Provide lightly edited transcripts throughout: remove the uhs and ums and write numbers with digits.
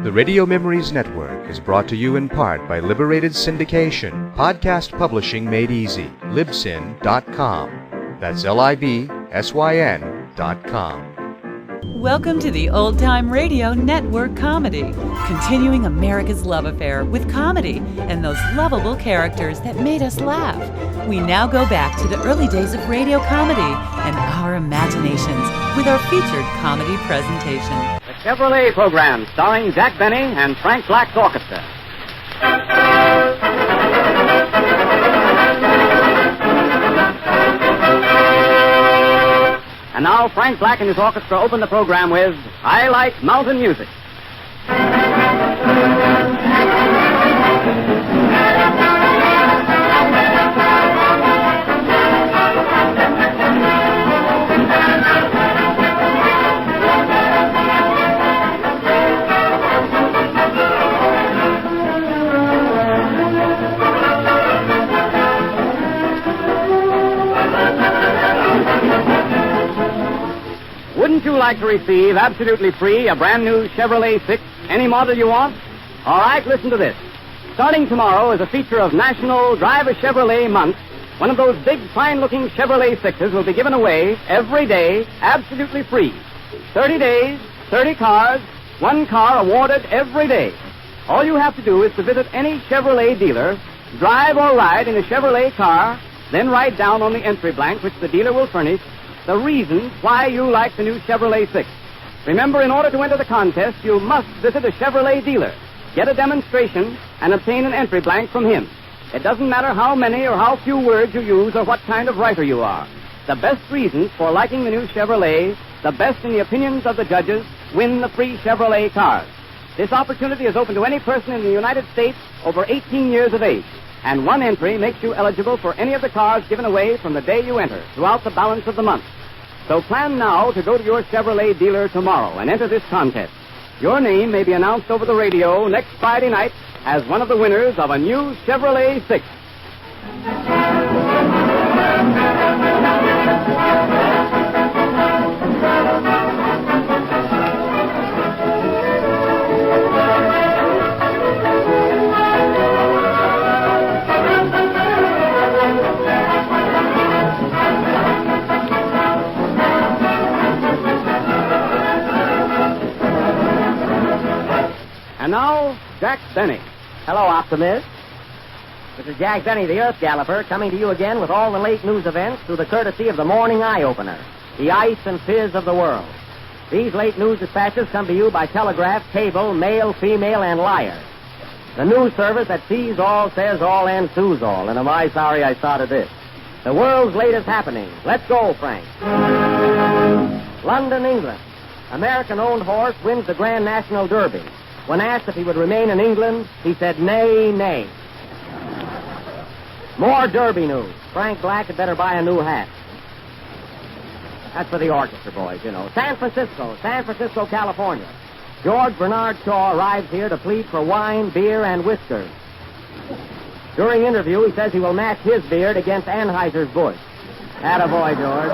The Radio Memories Network is brought to you in part by Liberated Syndication, podcast publishing made easy, libsyn.com. That's libsyn.com. Welcome to the Old Time Radio Network Comedy, continuing America's love affair with comedy and those lovable characters that made us laugh. We now go back to the early days of radio comedy and our imaginations with our featured comedy presentation. The Chevrolet program starring Jack Benny and Frank Black's orchestra. And now Frank Black and his orchestra open the program with I Like Mountain Music. Wouldn't you like to receive absolutely free a brand new Chevrolet 6, any model you want? All right, listen to this. Starting tomorrow is a feature of National Drive a Chevrolet Month. One of those big, fine-looking Chevrolet 6s will be given away every day, absolutely free. 30 days, 30 cars, one car awarded every day. All you have to do is to visit any Chevrolet dealer, drive or ride in a Chevrolet car, then write down on the entry blank, which the dealer will furnish, the reasons why you like the new Chevrolet 6. Remember, in order to enter the contest, you must visit a Chevrolet dealer, get a demonstration, and obtain an entry blank from him. It doesn't matter how many or how few words you use or what kind of writer you are. The best reasons for liking the new Chevrolet, the best in the opinions of the judges, win the free Chevrolet cars. This opportunity is open to any person in the United States over 18 years of age. And one entry makes you eligible for any of the cars given away from the day you enter throughout the balance of the month. So plan now to go to your Chevrolet dealer tomorrow and enter this contest. Your name may be announced over the radio next Friday night as one of the winners of a new Chevrolet 6. And now, Jack Benny. Hello, Optimist. This is Jack Benny, the Earth Galloper, coming to you again with all the late news events through the courtesy of the Morning Eye-Opener, the ice and fizz of the world. These late news dispatches come to you by telegraph, cable, mail, female, and liar. The news service that sees all, says all, and sues all. And am I sorry I started this? The world's latest happenings. Let's go, Frank. London, England. American-owned horse wins the Grand National Derby. When asked if he would remain in England, he said, nay, nay. More Derby news. Frank Black had better buy a new hat. That's for the orchestra boys, you know. San Francisco, California. George Bernard Shaw arrives here to plead for wine, beer, and whiskers. During interview, he says he will match his beard against Anheuser-Busch. Attaboy, George.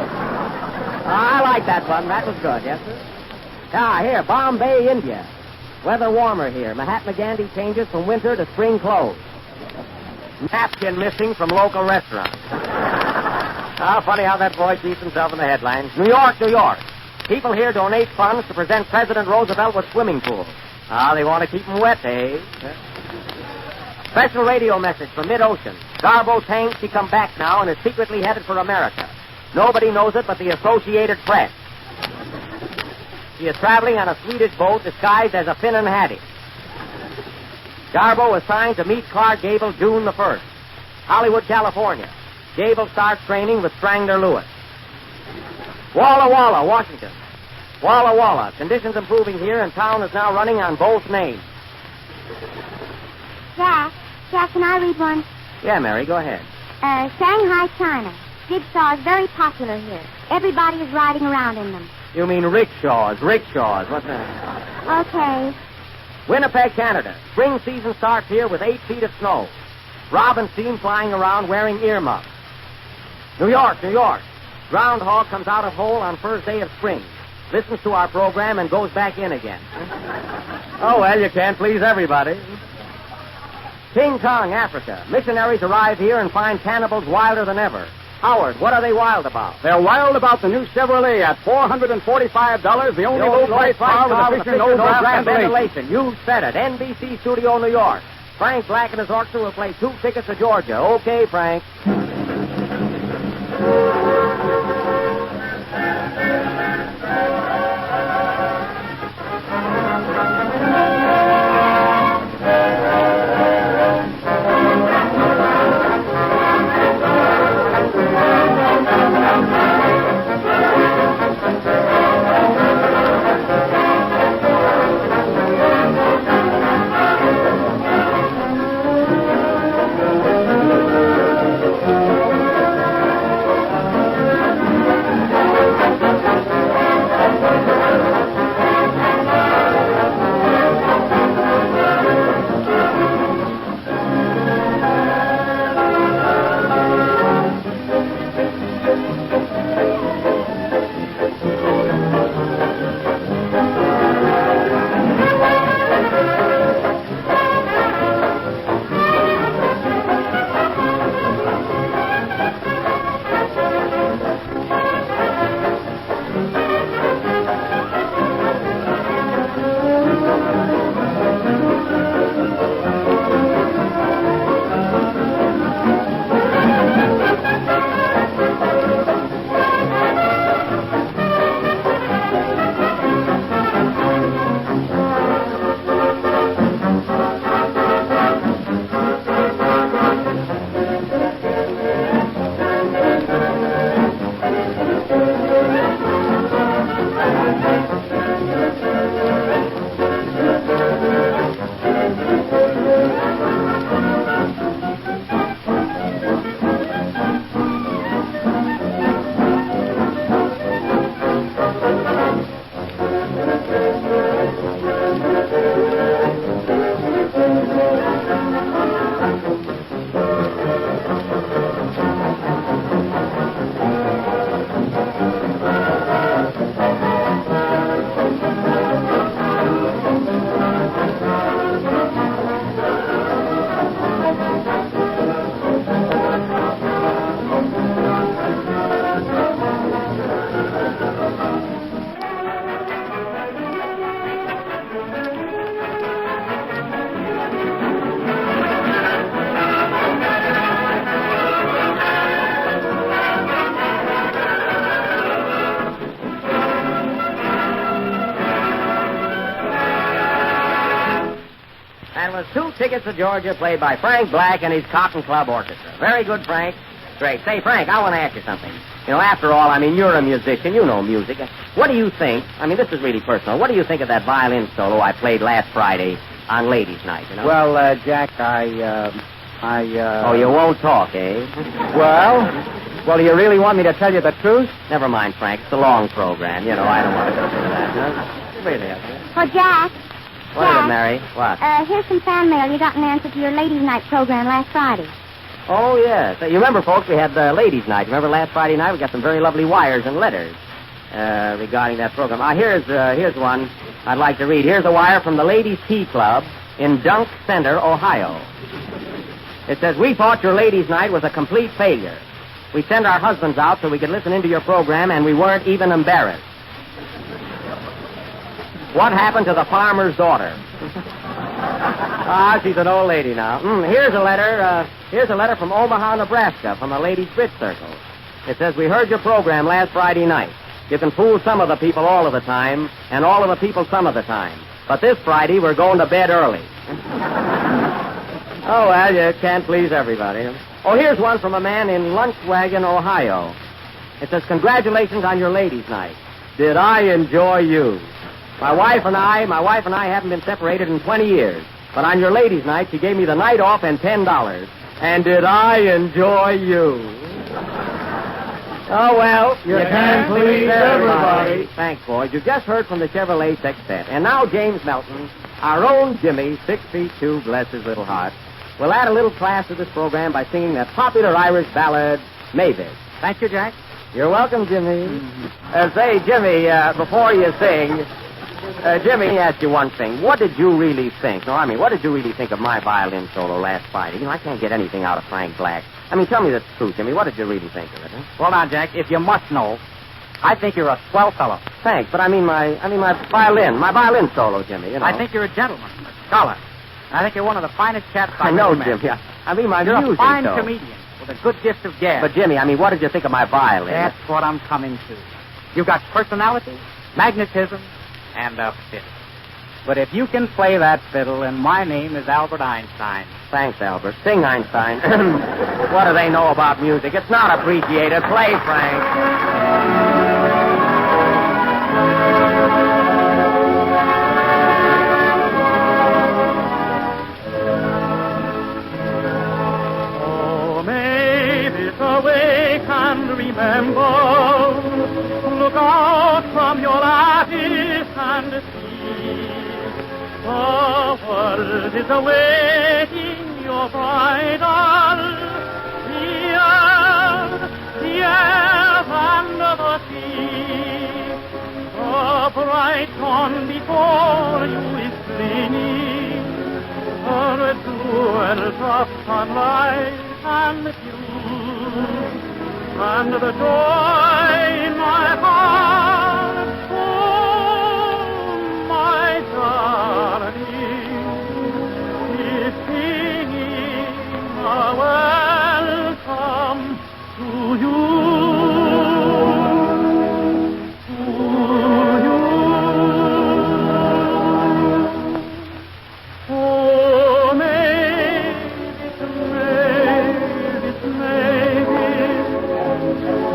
I like that one. That was good, yes, sir? Here, Bombay, India. Weather warmer here. Mahatma Gandhi changes from winter to spring clothes. Napkin missing from local restaurant. Funny how that boy keeps himself in the headlines. New York. People here donate funds to present President Roosevelt with swimming pools. They want to keep him wet, eh? Special radio message from mid-ocean. Garbo tanks, he come back now and is secretly headed for America. Nobody knows it but the Associated Press. He is traveling on a Swedish boat disguised as a Finn and Hattie. Garbo is signed to meet Clark Gable June the 1st. Hollywood, California. Gable starts training with Strangler Lewis. Walla Walla, Washington. Walla Walla. Conditions improving here and town is now running on both names. Jack, can I read one? Yeah, Mary, go ahead. Shanghai, China. Jigsaw is very popular here. Everybody is riding around in them. You mean rickshaws. What's that? Okay. Winnipeg, Canada. Spring season starts here with 8 feet of snow. Robins seen flying around wearing earmuffs. New York. Groundhog comes out of hole on first day of spring. listens to our program, and goes back in again. Oh, well, you can't please everybody. King Kong, Africa. Missionaries arrive here and find cannibals wilder than ever. Howard, what are they wild about? They're wild about the new Chevrolet at $445, the only low-price car with a feature no-draft ventilation. You said it. NBC Studio, New York. Frank Black and his orchestra will play 2 tickets to Georgia. Okay, Frank. That was 2 tickets to Georgia, played by Frank Black and his Cotton Club Orchestra. Very good, Frank. Great. Say, Frank, I want to ask you something. You know, after all, I mean, you're a musician. You know music. What do you think? I mean, this is really personal. What do you think of that violin solo I played last Friday on Ladies' Night, you know? Well, Jack, Oh, you won't talk, eh? Well, do you really want me to tell you the truth? Never mind, Frank. It's a long program. You know, I don't want to go through that. Huh? Really, okay. Oh, Jack. What is it, Mary? What? Here's some fan mail you got in answer to your Ladies' Night program last Friday. Oh, yes. You remember, folks, we had Ladies' Night. Remember last Friday night? We got some very lovely wires and letters regarding that program. Here's one I'd like to read. Here's a wire from the Ladies' Tea Club in Dunk Center, Ohio. It says, we thought your Ladies' Night was a complete failure. We sent our husbands out so we could listen into your program, and we weren't even embarrassed. What happened to the farmer's daughter? She's an old lady now. Here's a letter from Omaha, Nebraska, from the Ladies' Bridge Circle. It says, we heard your program last Friday night. You can fool some of the people all of the time, and all of the people some of the time. But this Friday, we're going to bed early. Oh, well, you can't please everybody. Oh, here's one from a man in Lunchwagon, Ohio. It says, congratulations on your Ladies' Night. Did I enjoy you? My wife and I haven't been separated in 20 years. But on your Ladies' Night, she gave me the night off and $10. And did I enjoy you? Oh, well, you can't please everybody. Thanks, boys. You just heard from the Chevrolet Sextet. And now James Melton, our own Jimmy, 6 feet 2, bless his little heart, will add a little class to this program by singing that popular Irish ballad, Mavis. Thank you, Jack. You're welcome, Jimmy. Say, Jimmy, before you sing, Jimmy, let me ask you one thing. What did you really think? No, I mean, what did you really think of my violin solo last Friday? You know, I can't get anything out of Frank Black. I mean, tell me the truth, Jimmy. What did you really think of it? Huh? Well, now, Jack, if you must know, I think you're a swell fellow. Thanks, but I mean my violin solo, Jimmy. You know. I think you're a gentleman, a scholar. I think you're one of the finest chaps I I've know, ever met. Jimmy. I mean my You're music, a fine though. comedian with a good gift of gab. But, Jimmy, I mean, what did you think of my violin? That's what I'm coming to. You've got personality, magnetism, and a fiddle. But if you can play that fiddle, and my name is Albert Einstein. Thanks, Albert. Sing, Einstein. What do they know about music? It's not appreciated. Play, Frank. Awake and remember, look out from your lattice and see. The world is awaiting your bridal. The air and the sea. The bright dawn before you is gleaming. A jewel of sunlight and dew. And the joy in my heart, oh, my darling, is singing a welcome to you. Oh,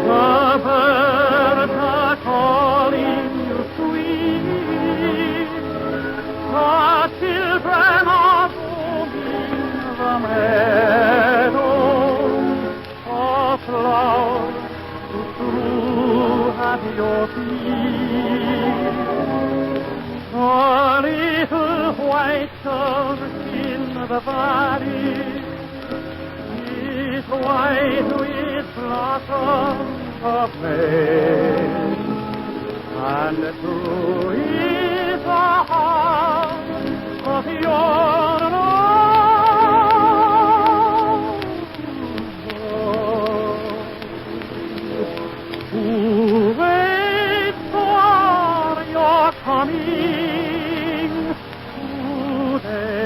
the birds are calling you sweet. The children are roaming the meadow. The flowers strew at your feet. The little white dove in the valley is white with blossoms of May, and true is the heart of your love, who waits for your coming today.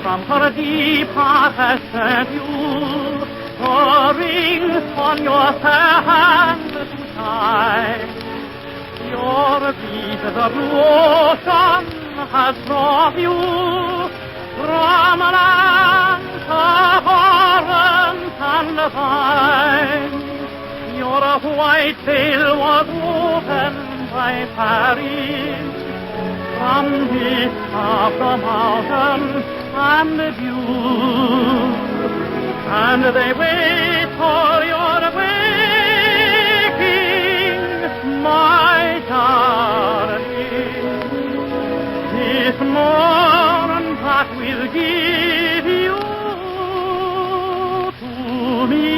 From her deep heart has sent you a ring on your fair hand to shine. Your beat the blue ocean has brought you from lands abhorrent and fine. Your white veil was opened by Paris. From this top the mountain and the view, and they wait for your waking, my darling. This morn that will give you to me.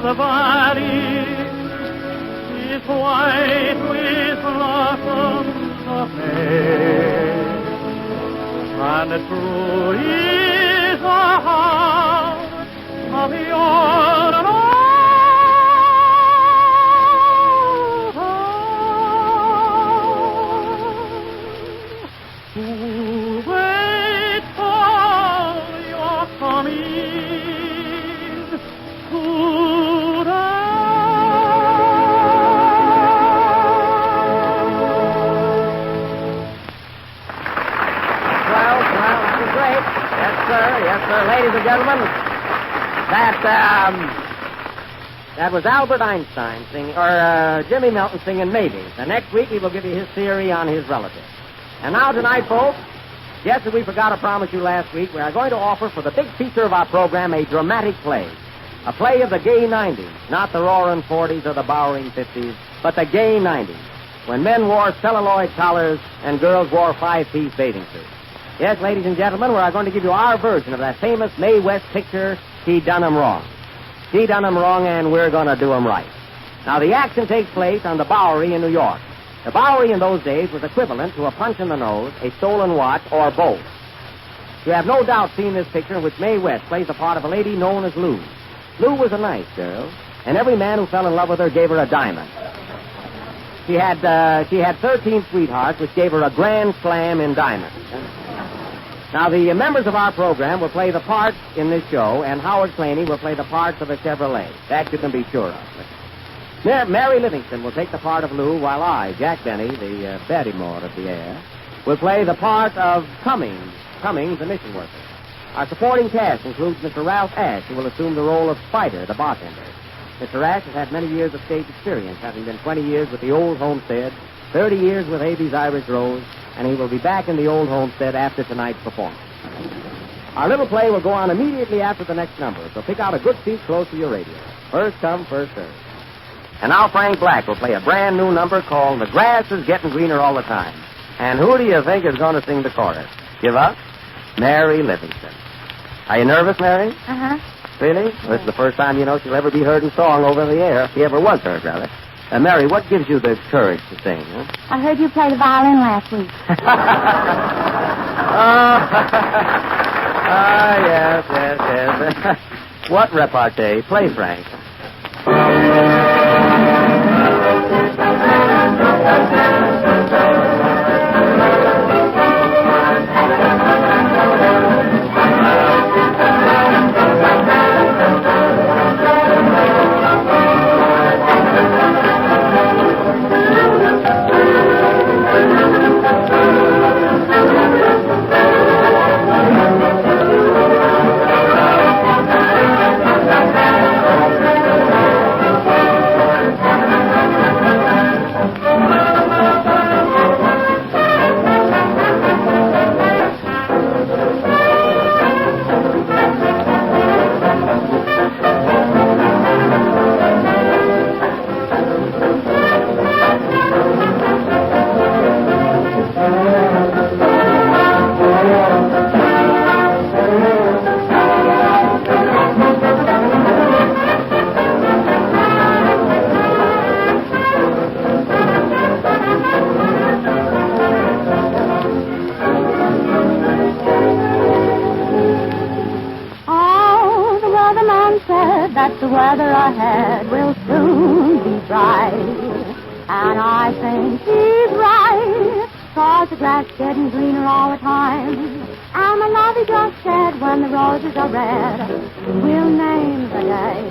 The valley is white with blossoms of May, and true is the heart of your love. Who waits for and gentlemen, that was Albert Einstein singing, or Jimmy Milton singing Maybe. The next week he will give you his theory on his relatives. And now tonight, folks, just as we forgot to promise you last week, we are going to offer for the big feature of our program a dramatic play. A play of the gay 90s, not the roaring 40s or the bowering 50s, but the gay 90s, when men wore celluloid collars and girls wore five-piece bathing suits. Yes, ladies and gentlemen, we are going to give you our version of that famous Mae West picture, She Done 'Em Wrong. She done 'em wrong, and we're going to do 'em right. Now, the action takes place on the Bowery in New York. The Bowery in those days was equivalent to a punch in the nose, a stolen watch, or both. You have no doubt seen this picture in which Mae West plays the part of a lady known as Lou. Lou was a nice girl, and every man who fell in love with her gave her a diamond. She had 13 sweethearts, which gave her a grand slam in diamonds. Now, the members of our program will play the parts in this show, and Howard Claney will play the parts of a Chevrolet. That you can be sure of. Mary Livingston will take the part of Lou, while I, Jack Benny, the Barrymore of the air, will play the part of Cummings, the mission worker. Our supporting cast includes Mr. Ralph Ash, who will assume the role of Spider, the bartender. Mr. Ash has had many years of stage experience, having been 20 years with the Old Homestead, 30 years with Abe's Irish Rose, and he will be back in the Old Homestead after tonight's performance. Our little play will go on immediately after the next number, so pick out a good seat close to your radio. First come, first served. And now Frank Black will play a brand new number called The Grass is Getting Greener All the Time. And who do you think is going to sing the chorus? Give up? Mary Livingston. Are you nervous, Mary? Uh-huh. Really? Well, this is the first time you know she'll ever be heard in song over the air. If she ever was heard, rather. Mary, what gives you the courage to sing, huh? I heard you play the violin last week. Yes. What repartee? Play, Frank. The weather ahead will soon be bright, and I think he's right, 'cause the grass is getting greener all the time. And my love, he just said, when the roses are red, we'll name the day.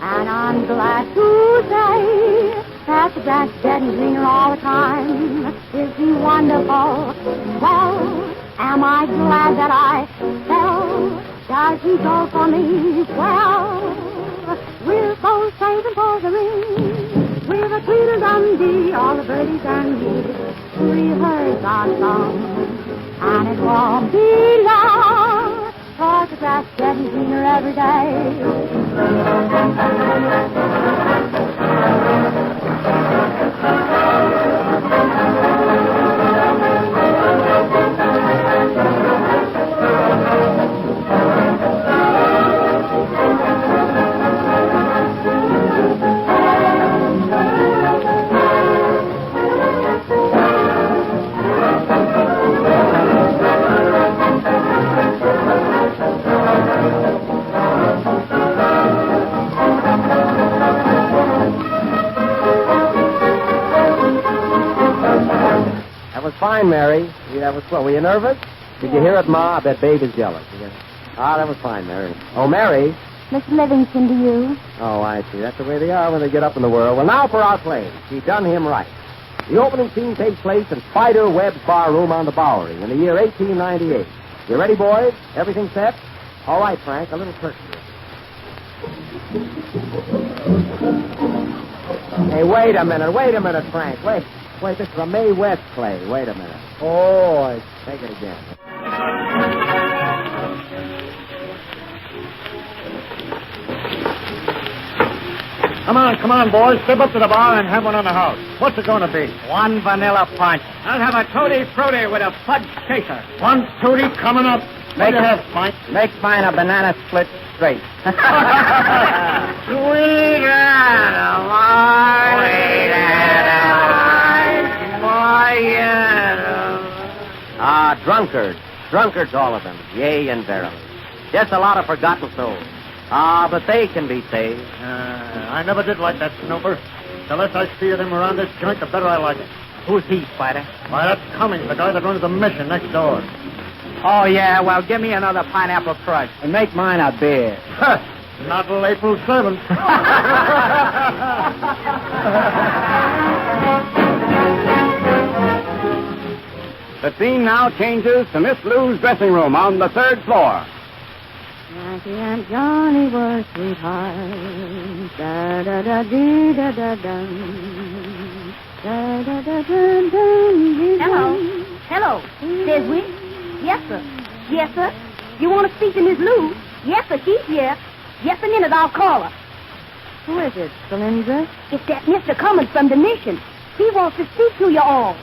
And I'm glad to say that the grass is getting greener all the time. Is he wonderful? Well, am I glad that I fell? Does he go for me? Well, we're both saving for the ring. We're the Tweedledum-Dee, all the birdies and me, to rehearse our song. And it won't be long, 'cause the grass is getting greener every day. Fine, Mary. That was swell. Were you nervous? Did you hear it, Ma? I bet Babe is jealous. That was fine, Mary. Oh, Mary. Miss Livingston to you. Oh, I see. That's the way they are when they get up in the world. Well, now for our play. She done him right. The opening scene takes place in Spider Webb's bar room on the Bowery in the year 1898. You ready, boys? Everything set? All right, Frank, a little courtesy. Hey, wait a minute, Frank. Wait, this is a Mae West play. Wait a minute. Oh, take it again. Come on, boys. Step up to the bar and have one on the house. What's it going to be? One vanilla punch. I'll have a tutti frutti with a fudge chaser. One tootie coming up. Make it have, Mike. Make mine a banana split straight. Sweet Drunkards, all of them. Yea and verily. Just a lot of forgotten souls. But they can be saved. I never did like that snooper. The less I see of him around this joint, the better I like it. Who's he, Spider? Why, that's Cummings, the guy that runs the mission next door. Oh, yeah, well, give me another pineapple crush. And make mine a beer. Not till April 7th. The scene now changes to Miss Lou's dressing room on the 3rd floor. Jackie and Johnny were sweethearts. Da-da-da-dee-da-da-dum. Da-da-da-dum-dum. Hello. Says we? Yes, sir. Yes, sir. You want to speak to Miss Lou? Yes, sir. She's here. Just a minute. I'll call her. Who is it, Belinda? It's that Mr. Cummins from the mission. He wants to speak to you all.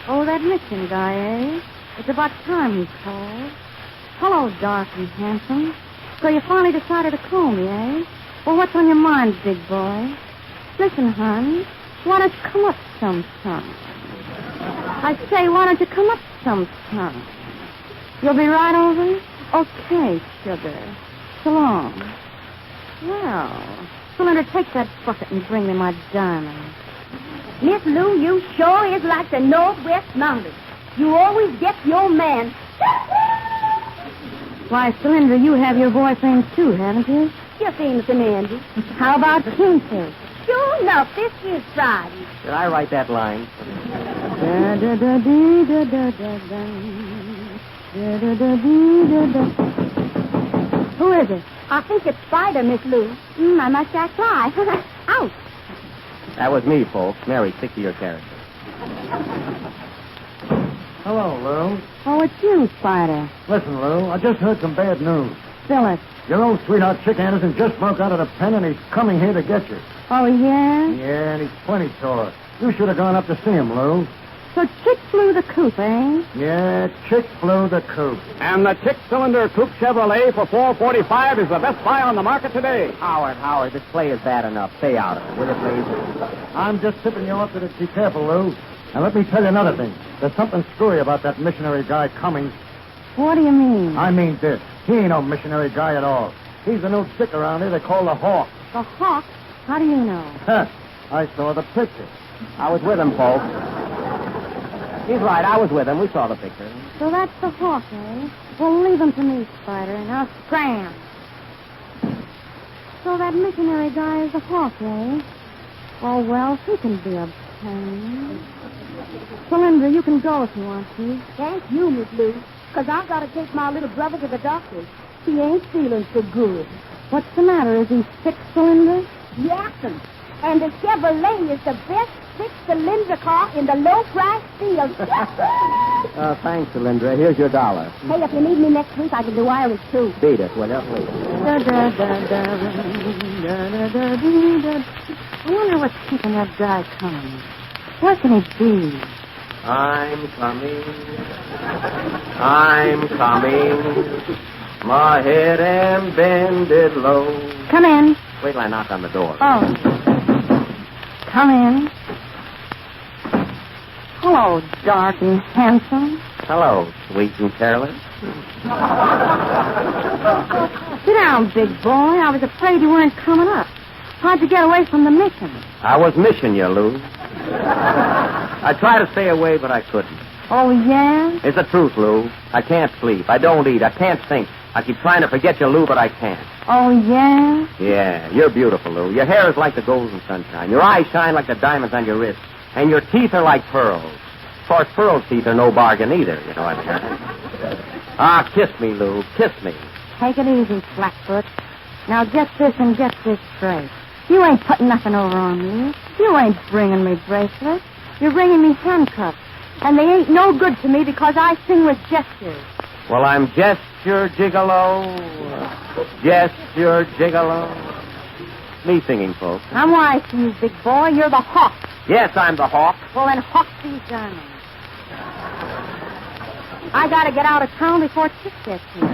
Oh, that mission guy, eh? It's about time he called. Hello, dark and handsome. So you finally decided to call me, eh? Well, what's on your mind, big boy? Listen, hon, why don't you come up sometime? I say, why don't you come up sometime? You'll be right over? Okay, sugar. So long. Well, Belinda, take that bucket and bring me my diamond. Miss Lou, you sure is like the Northwest Mountains. You always get your man. Why, Cylinder, you have your boy things too, haven't you? Just innocent, Andy. How about the kingfish? Sure enough, this is Friday. Did I write that line? Who is it? I think it's Spider, Miss Lou. I must act fly. Out. That was me, folks. Mary, stick to your character. Hello, Lou. Oh, it's you, Spider. Listen, Lou, I just heard some bad news. Spill it. Your old sweetheart, Chick Anderson, just broke out of the pen, and he's coming here to get you. Oh, yeah? Yeah, and he's plenty sore. You should have gone up to see him, Lou. So Chick flew the coop, eh? Yeah, Chick flew the coop. And the Chick-cylinder Coupe Chevrolet for $445 is the best buy on the market today. Howard, this play is bad enough. Stay out of it, will you, please? I'm just tipping you off to be careful, Lou. And let me tell you another thing. There's something screwy about that missionary guy Cummings. What do you mean? I mean this. He ain't no missionary guy at all. He's a new dick around here they call the Hawk. The Hawk? How do you know? I saw the picture. I was with him, folks. He's right. I was with him. We saw the picture. So that's the Hawk, eh? Well, leave him to me, Spider, and I'll scram. So that missionary guy is the Hawk, eh? Oh, well, he can be a pain. Belinda, you can go if you want to. Thank you, Miss Lou, because I've got to take my little brother to the doctor. He ain't feeling so good. What's the matter? Is he sick, Belinda? Yes, and the Chevrolet is the best six-cylinder car in the low-price field. Thanks, Cylindra. Here's your $1. Hey, if you need me next week, I can do Irish, too. Beat it, will you, please? I wonder what's keeping that guy coming. Where can he be? I'm coming. My head am bended low. Come in. Wait till I knock on the door. Oh. Come in. Hello, dark and handsome. Hello, sweet and careless. Sit down, big boy. I was afraid you weren't coming up. How'd you get away from the mission? I was missing you, Lou. I tried to stay away, but I couldn't. Oh, yeah? It's the truth, Lou. I can't sleep. I don't eat. I can't think. I keep trying to forget you, Lou, but I can't. Oh, yeah? Yeah, you're beautiful, Lou. Your hair is like the golden sunshine. Your eyes shine like the diamonds on your wrist. And your teeth are like pearls. Of course, pearl teeth are no bargain either, you know what I mean? Kiss me, Lou. Kiss me. Take it easy, Blackfoot. Now get this and get this straight. You ain't putting nothing over on me. You ain't bringing me bracelets. You're bringing me handcuffs. And they ain't no good to me because I sing with gestures. Well, I'm gesture gigolo. Gesture gigolo. Me singing, folks. I'm wise to you, big boy. You're the hawk. Yes, I'm the hawk. Well, then hawk these diamonds. I gotta get out of town before Chick gets here.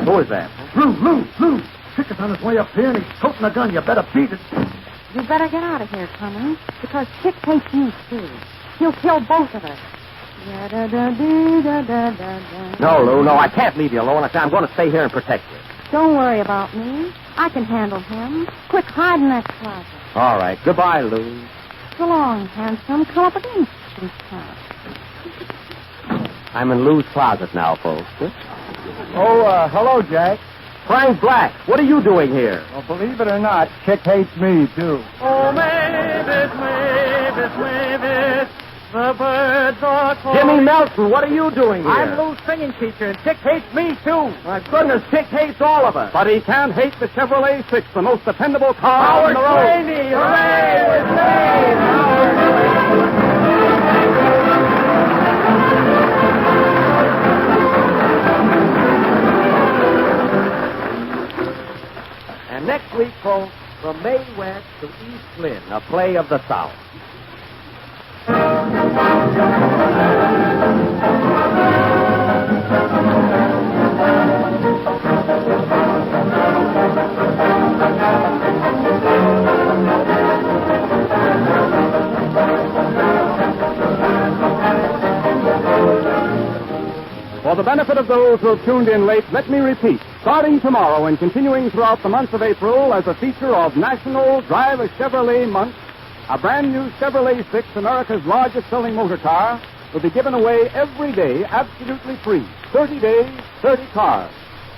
Who is that? Lou. Chick is on his way up here, and he's toting a gun. You better beat it. You better get out of here, Cummings, because Chick hates you, too. He'll kill both of us. No, Lou, no, I can't leave you alone. I'm going to stay here and protect you. Don't worry about me. I can handle him. Quick, hide in that closet. All right. Goodbye, Lou. So long, handsome. Come up against this time. I'm in Lou's closet now, folks. Hello, Jack. Frank Black, what are you doing here? Well, believe it or not, Chick hates me, too. Oh, Mavis, the birds are calling. Jimmy Melton, what are you doing here? I'm Lou's singing teacher, and Chick hates me, too. My goodness, Chick hates all of us. But he can't hate the Chevrolet 6, the most dependable car on the road. Howard Slaney, hooray! We're saved! Howard And next week, folks, from May West to East Lynn, a play of the South. For the benefit of those who have tuned in late, let me repeat. Starting tomorrow and continuing throughout the month of April as a feature of National Drive a Chevrolet Month, a brand new Chevrolet 6, America's largest selling motor car, will be given away every day absolutely free. 30 days, 30 cars.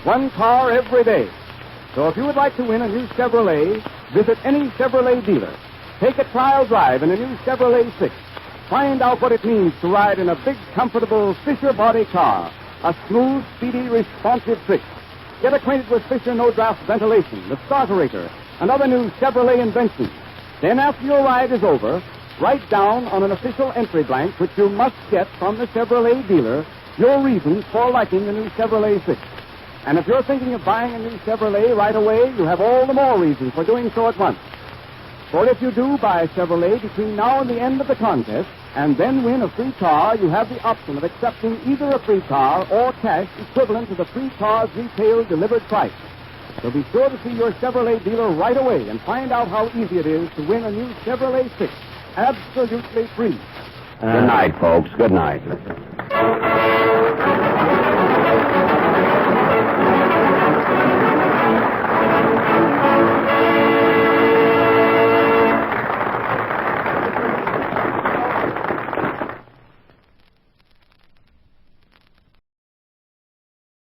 One car every day. So if you would like to win a new Chevrolet, visit any Chevrolet dealer. Take a trial drive in a new Chevrolet 6. Find out what it means to ride in a big, comfortable Fisher body car. A smooth, speedy, responsive 6. Get acquainted with Fisher no-draft ventilation, the starterator, and other new Chevrolet inventions. Then, after your ride is over, write down on an official entry blank, which you must get from the Chevrolet dealer, your reasons for liking the new Chevrolet 6. And if you're thinking of buying a new Chevrolet right away, you have all the more reason for doing so at once. For if you do buy a Chevrolet between now and the end of the contest, and then win a free car, you have the option of accepting either a free car or cash equivalent to the free car's retail delivered price. So be sure to see your Chevrolet dealer right away and find out how easy it is to win a new Chevrolet 6. Absolutely free. Good night, folks. Good night.